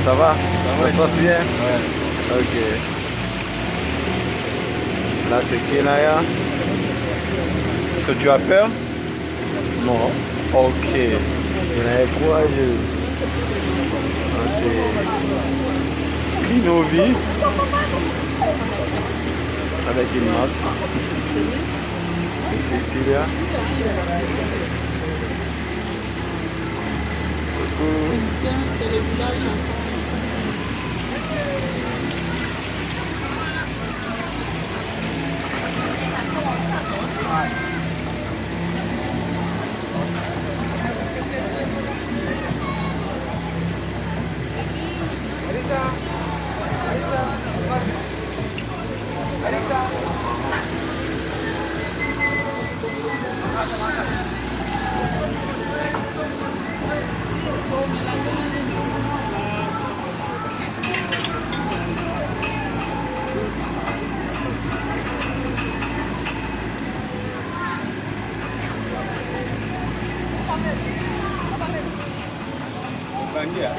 Ça va? va. Ça se passe bien? Ouais. Ok. Là, c'est Kenaya. Est-ce que tu as peur? Non. Ok. Kenaya est courageuse. Là, c'est Klinovi. Avec une masque. Et Cécilia. C'est le village encore. Bandia.